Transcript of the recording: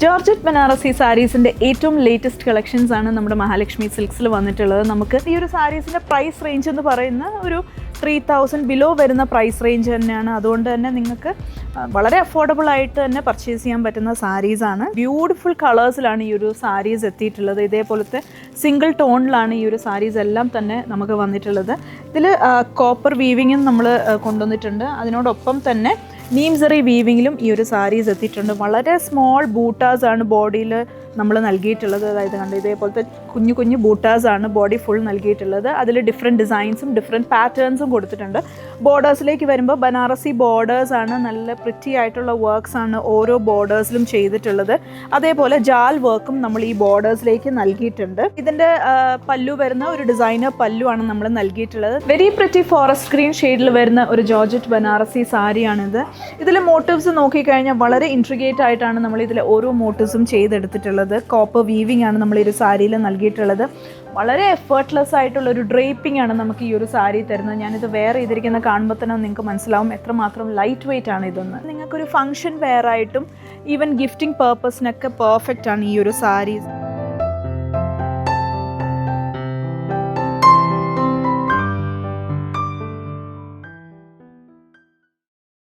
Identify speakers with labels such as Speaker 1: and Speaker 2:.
Speaker 1: Georgette Banarasi സാരീസിൻ്റെ ഏറ്റവും latest collections ആണ് നമ്മുടെ മഹാലക്ഷ്മി സിൽക്സിൽ വന്നിട്ടുള്ളത്. നമുക്ക് ഈ ഒരു സാരീസിൻ്റെ പ്രൈസ് റേഞ്ച് എന്ന് പറയുന്ന ഒരു 3000 ബിലോ വരുന്ന പ്രൈസ് റേഞ്ച് തന്നെയാണ്. അതുകൊണ്ട് തന്നെ നിങ്ങൾക്ക് വളരെ അഫോർഡബിൾ ആയിട്ട് തന്നെ പർച്ചേസ് ചെയ്യാൻ പറ്റുന്ന സാരീസാണ്. ബ്യൂട്ടിഫുൾ കളേഴ്സിലാണ് ഈ ഒരു സാരീസ് എത്തിയിട്ടുള്ളത്. ഇതേപോലത്തെ സിംഗിൾ ടോണിലാണ് ഈ ഒരു സാരീസ് എല്ലാം തന്നെ നമുക്ക് വന്നിട്ടുള്ളത്. ഇതിൽ കോപ്പർ വീവിങ്ങും നമ്മൾ കൊണ്ടുവന്നിട്ടുണ്ട്. അതിനോടൊപ്പം തന്നെ നീംസറി വീവിങ്ങിലും ഈ ഒരു സാരീസ് എത്തിയിട്ടുണ്ട്. വളരെ സ്മോൾ ബൂട്ടാസാണ് ബോഡിയിൽ നമ്മൾ നൽകിയിട്ടുള്ളത്. അതായത് കണ്ട് ഇതേപോലത്തെ കുഞ്ഞു കുഞ്ഞു ബൂട്ടാസാണ് ബോഡി ഫുൾ നൽകിയിട്ടുള്ളത്. അതിൽ ഡിഫറെൻറ്റ് ഡിസൈൻസും ഡിഫറെൻറ്റ് പാറ്റേൺസും കൊടുത്തിട്ടുണ്ട്. ബോർഡേഴ്സിലേക്ക് വരുമ്പോൾ ബനാറസി ബോർഡേഴ്സാണ്, നല്ല പ്രിറ്റി ആയിട്ടുള്ള വർക്ക്സാണ് ഓരോ ബോർഡേഴ്സിലും ചെയ്തിട്ടുള്ളത്. അതേപോലെ ജാൽ വർക്കും നമ്മൾ ഈ ബോർഡേഴ്സിലേക്ക് നൽകിയിട്ടുണ്ട്. ഇതിൻ്റെ പല്ലു വരുന്ന ഒരു ഡിസൈനർ പല്ലു ആണ് നമ്മൾ നൽകിയിട്ടുള്ളത്. വെരി പ്രിറ്റി ഫോറസ്റ്റ് ഗ്രീൻ ഷെയ്ഡിൽ വരുന്ന ഒരു ജോർജറ്റ് ബനാറസി സാരിയാണിത്. ഇതിലെ മോട്ടീവ്സ് നോക്കിക്കഴിഞ്ഞാൽ വളരെ ഇൻട്രിഗേറ്റ് ആയിട്ടാണ് നമ്മൾ ഇതിലെ ഓരോ മോട്ടീവ്സും ചെയ്തെടുത്തിട്ടുള്ളത്. കോപ്പർ വീവിംഗ് ആണ് നമ്മൾ ഈ ഒരു സാരിയിൽ നൽകിയിട്ടുള്ളത്. വളരെ എഫേർട്ട്ലെസ് ആയിട്ടുള്ളൊരു ഡ്രേപ്പിംഗ് ആണ് നമുക്ക് ഈ ഒരു സാരി തരുന്നത്. ഞാനിത് വെയർ ചെയ്തിരിക്കുന്ന കാണുമ്പോൾ തന്നെ നിങ്ങൾക്ക് മനസ്സിലാവും എത്രമാത്രം ലൈറ്റ് വെയ്റ്റ് ആണ് ഇതെന്ന്. നിങ്ങൾക്കൊരു ഫംഗ്ഷൻ വെയർ ആയിട്ടും ഈവൻ ഗിഫ്റ്റിംഗ് പേർപ്പസിനൊക്കെ പെർഫെക്റ്റ് ആണ് ഈ ഒരു സാരീസ്.